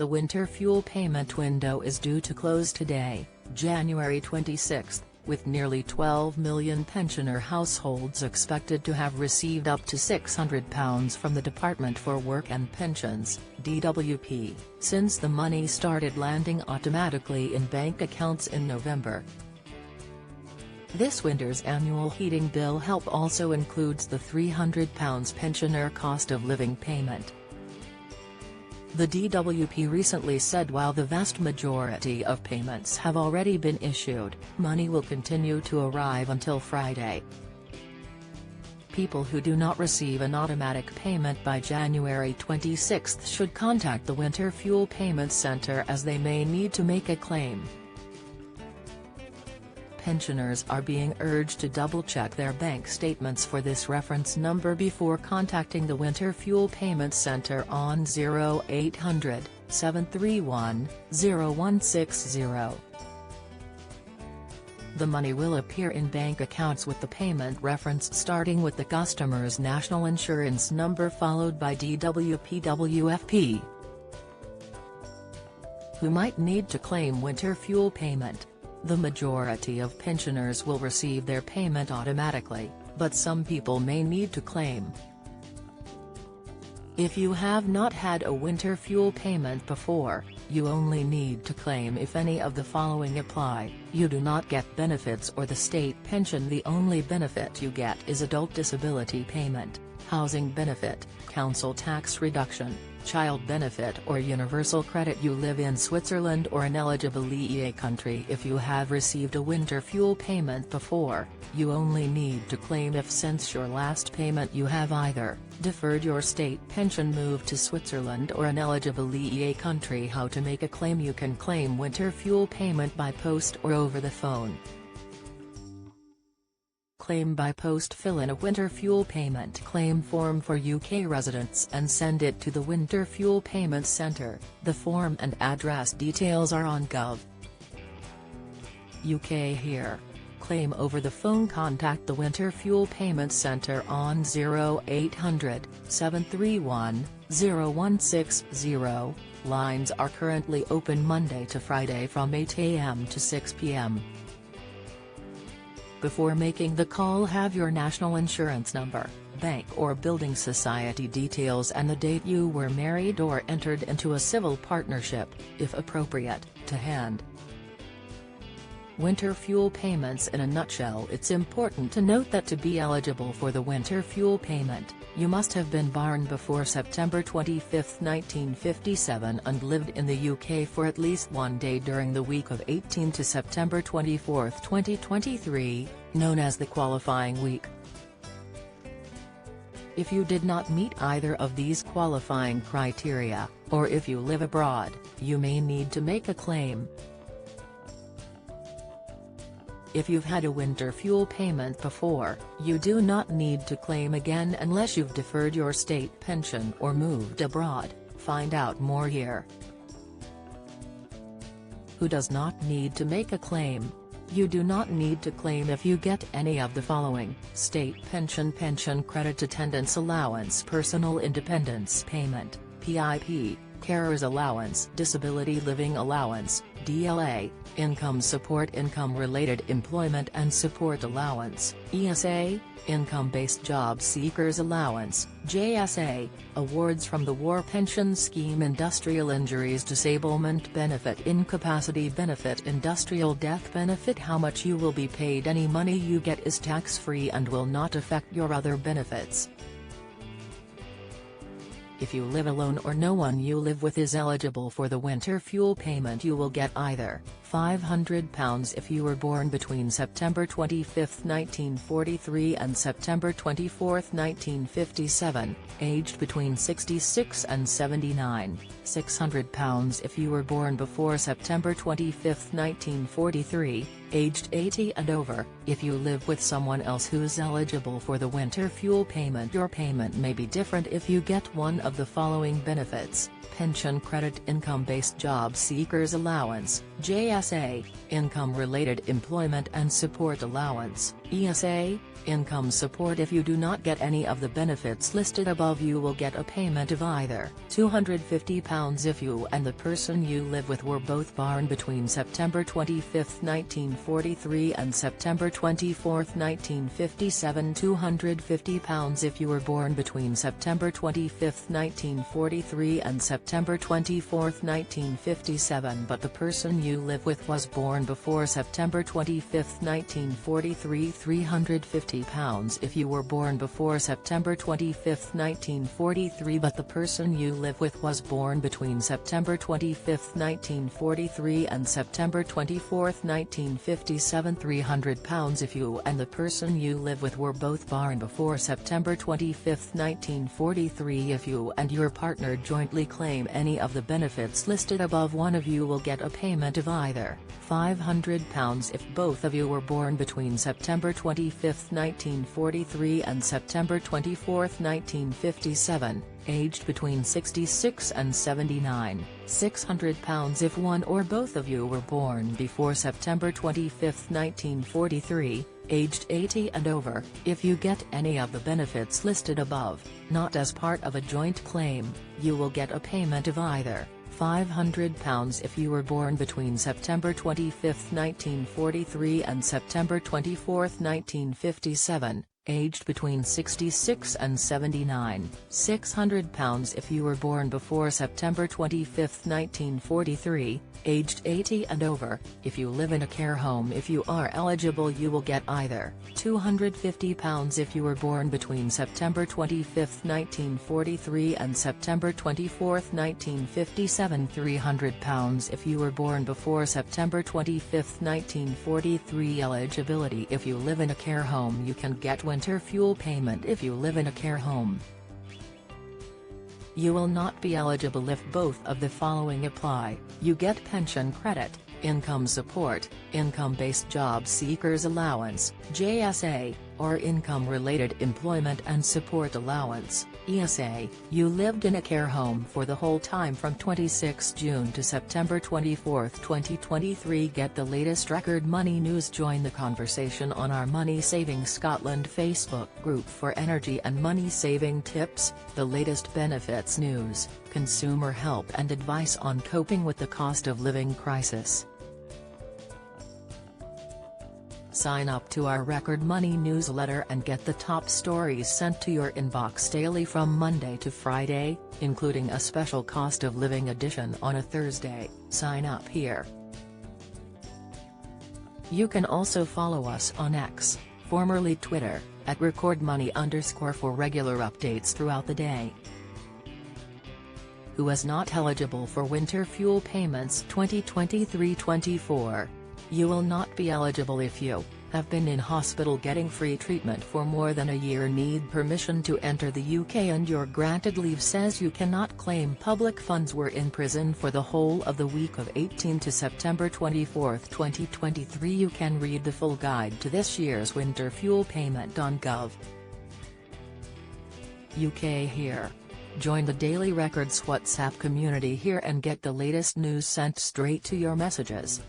The winter fuel payment window is due to close today, January 26, with nearly 12 million pensioner households expected to have received up to £600 from the Department for Work and Pensions (DWP), since the money started landing automatically in bank accounts in November. This winter's annual heating bill help also includes the £300 pensioner cost of living payment. The DWP recently said while the vast majority of payments have already been issued, money will continue to arrive until Friday. People who do not receive an automatic payment by January 26 should contact the Winter Fuel Payment Center as they may need to make a claim. Pensioners are being urged to double-check their bank statements for this reference number before contacting the Winter Fuel Payment Center on 0800-731-0160. The money will appear in bank accounts with the payment reference starting with the customer's national insurance number followed by DWP-WFP. Who might need to claim winter fuel payment? The majority of pensioners will receive their payment automatically, but some people may need to claim. If you have not had a winter fuel payment before, you only need to claim if any of the following apply. You do not get benefits or the state pension. The only benefit you get is adult disability payment, housing benefit, council tax reduction, child benefit or universal credit. You live in Switzerland or an eligible EEA country. If you have received a winter fuel payment before, you only need to claim if since your last payment you have either deferred your state pension, moved to Switzerland or an eligible EEA country. How to make a claim? You can claim winter fuel payment by post or over the phone. Claim by post. Fill in a winter fuel payment claim form for UK residents and send it to the Winter Fuel Payment Centre. The form and address details are on gov.uk here. Claim over the phone. Contact the Winter Fuel Payment Centre on 0800-731-0160. Lines are currently open Monday to Friday from 8 a.m. to 6 p.m. Before making the call, have your national insurance number, bank or building society details and the date you were married or entered into a civil partnership, if appropriate, to hand. Winter fuel payments in a nutshell. It's important to note that to be eligible for the winter fuel payment, you must have been born before September 25, 1957 and lived in the UK for at least one day during the week of 18 to September 24, 2023, known as the qualifying week. If you did not meet either of these qualifying criteria, or if you live abroad, you may need to make a claim. If you've had a winter fuel payment before, you do not need to claim again unless you've deferred your state pension or moved abroad. Find out more here. Who does not need to make a claim? You do not need to claim if you get any of the following: state pension, pension credit, attendance allowance, personal independence payment, PIP, carer's allowance, disability living allowance, DLA, income support, income-related employment and support allowance, ESA, income-based job seekers allowance, JSA, awards from the War Pension Scheme, industrial injuries, disablement benefit, incapacity benefit, industrial death benefit. How much you will be paid? Any money you get is tax-free and will not affect your other benefits. If you live alone or no one you live with is eligible for the winter fuel payment, you will get either £500 if you were born between September 25, 1943 and September 24, 1957, aged between 66 and 79, £600 if you were born before September 25, 1943, aged 80 and over. If you live with someone else who is eligible for the winter fuel payment, your payment may be different if you get one of the following benefits: pension credit, income-based job seekers allowance, JSA, income-related employment and support allowance, ESA, income support. If you do not get any of the benefits listed above, you will get a payment of either £250 if you and the person you live with were both born between September 25, 1943 and September 24, 1957, £250 if you were born between September 25, 1943 and September 24, 1957 but the person you live with was born before September 25, 1943, £350 if you were born before September 25, 1943 but the person you live with was born between September 25, 1943 and September 24, 1957, £300 if you and the person you live with were both born before September 25, 1943. If you and your partner jointly claim any of the benefits listed above, one of you will get a payment of either £500 if both of you were born between September 25, 1943 and September 24, 1957, aged between 66 and 79, £600 if one or both of you were born before September 25, 1943, aged 80 and over. If you get any of the benefits listed above, not as part of a joint claim, you will get a payment of either £500 if you were born between September 25, 1943 and September 24, 1957, aged between 66 and 79, £600 if you were born before September 25, 1943, aged 80 and over. If you live in a care home, if you are eligible, you will get either £250 if you were born between September 25, 1943 and September 24, 1957, £300 if you were born before September 25, 1943. Eligibility: if you live in a care home, you can get winter fuel payment. If you live in a care home, you will not be eligible if both of the following apply. You get pension credit, income support, income-based job seekers allowance, JSA, or income-related employment and support allowance, ESA. You lived in a care home for the whole time from 26 June to September 24, 2023. Get the latest record money news. Join the conversation on our Money Saving Scotland Facebook group for energy and money saving tips, the latest benefits news, consumer help and advice on coping with the cost of living crisis. Sign up to our Record Money newsletter and get the top stories sent to your inbox daily from Monday to Friday, including a special cost of living edition on a Thursday. Sign up here. You can also follow us on X, formerly Twitter, at @recordmoney_ for regular updates throughout the day. Who is not eligible for winter fuel payments 2023-24? You will not be eligible if you have been in hospital getting free treatment for more than a year, need permission to enter the UK, and your granted leave says you cannot claim public funds, were in prison for the whole of the week of 18 to September 24, 2023. You can read the full guide to this year's winter fuel payment on gov.uk here. Join the Daily Records WhatsApp community here and get the latest news sent straight to your messages.